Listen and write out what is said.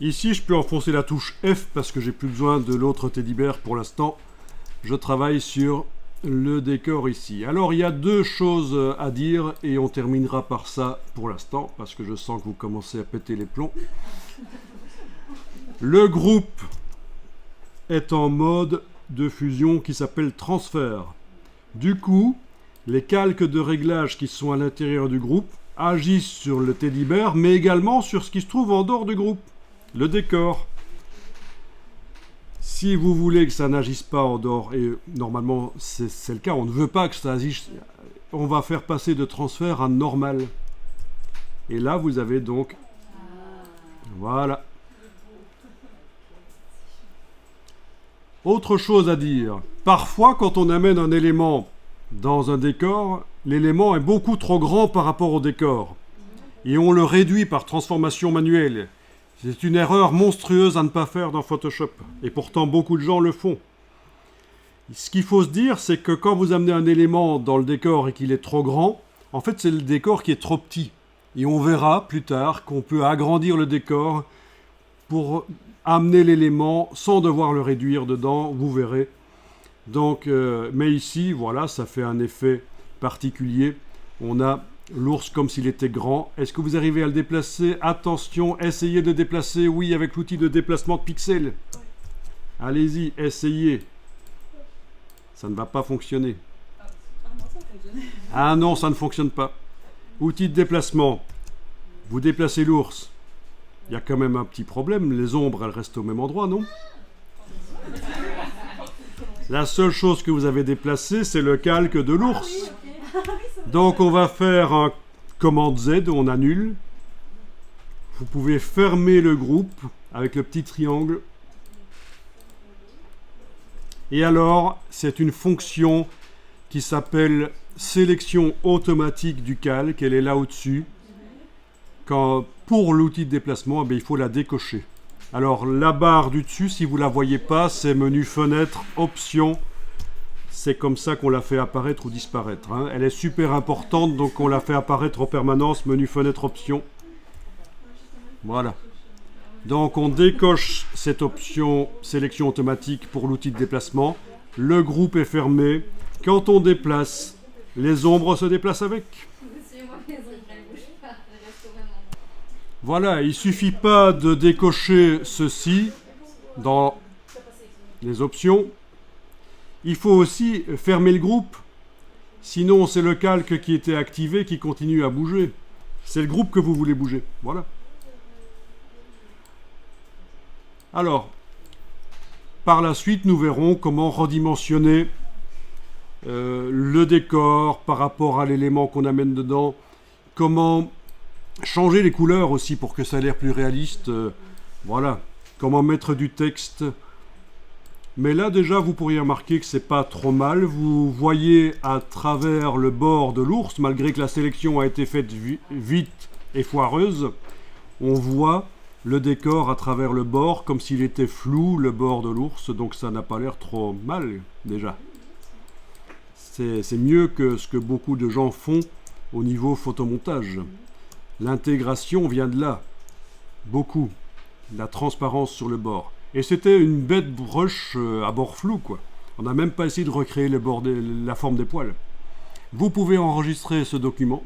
Ici, je peux enfoncer la touche F parce que j'ai plus besoin de l'autre teddy bear pour l'instant. Je travaille sur le décor ici. Alors, il y a deux choses à dire et on terminera par ça pour l'instant parce que je sens que vous commencez à péter les plombs. Le groupe est en mode de fusion qui s'appelle transfert. Du coup, les calques de réglage qui sont à l'intérieur du groupe agissent sur le teddy bear, mais également sur ce qui se trouve en dehors du groupe, le décor. Si vous voulez que ça n'agisse pas en dehors, et normalement c'est le cas, on ne veut pas que ça agisse, on va faire passer de transfert à normal. Et là, vous avez donc... Voilà. Autre chose à dire. Parfois, quand on amène un élément dans un décor, l'élément est beaucoup trop grand par rapport au décor. Et on le réduit par transformation manuelle. C'est une erreur monstrueuse à ne pas faire dans Photoshop. Et pourtant, beaucoup de gens le font. Ce qu'il faut se dire, c'est que quand vous amenez un élément dans le décor et qu'il est trop grand, en fait, c'est le décor qui est trop petit. Et on verra plus tard qu'on peut agrandir le décor pour amener l'élément sans devoir le réduire dedans, vous verrez. Donc, mais ici, voilà, ça fait un effet particulier. On a l'ours comme s'il était grand. Est-ce que vous arrivez à le déplacer? Attention, essayez de déplacer, oui, avec l'outil de déplacement de pixels. Allez-y, essayez. Ça ne va pas fonctionner. Ah non, ça ne fonctionne pas. Outil de déplacement. Vous déplacez l'ours. Il y a quand même un petit problème. Les ombres, elles restent au même endroit, non? La seule chose que vous avez déplacée, c'est le calque de l'ours. Donc on va faire un commande Z, on annule. Vous pouvez fermer le groupe avec le petit triangle. Et alors, c'est une fonction qui s'appelle sélection automatique du calque. Elle est là au-dessus. Pour l'outil de déplacement, il faut la décocher. Alors la barre du dessus, si vous ne la voyez pas, c'est menu fenêtre, option. C'est comme ça qu'on la fait apparaître ou disparaître. Hein. Elle est super importante, donc on la fait apparaître en permanence, menu fenêtre, option. Voilà. Donc on décoche cette option sélection automatique pour l'outil de déplacement. Le groupe est fermé. Quand on déplace, les ombres se déplacent avec. Voilà, il ne suffit pas de décocher ceci dans les options. Il faut aussi fermer le groupe. Sinon, c'est le calque qui était activé qui continue à bouger. C'est le groupe que vous voulez bouger. Voilà. Alors, par la suite, nous verrons comment redimensionner le décor par rapport à l'élément qu'on amène dedans. Comment changer les couleurs aussi pour que ça ait l'air plus réaliste. Voilà. Comment mettre du texte. Mais là, déjà, vous pourriez remarquer que c'est pas trop mal. Vous voyez à travers le bord de l'ours, malgré que la sélection a été faite vite et foireuse, on voit le décor à travers le bord, comme s'il était flou, le bord de l'ours. Donc ça n'a pas l'air trop mal, déjà. C'est mieux que ce que beaucoup de gens font au niveau photomontage. L'intégration vient de là. Beaucoup. La transparence sur le bord. Et c'était une bête brush à bord flou, quoi. On n'a même pas essayé de recréer la forme des poils. Vous pouvez enregistrer ce document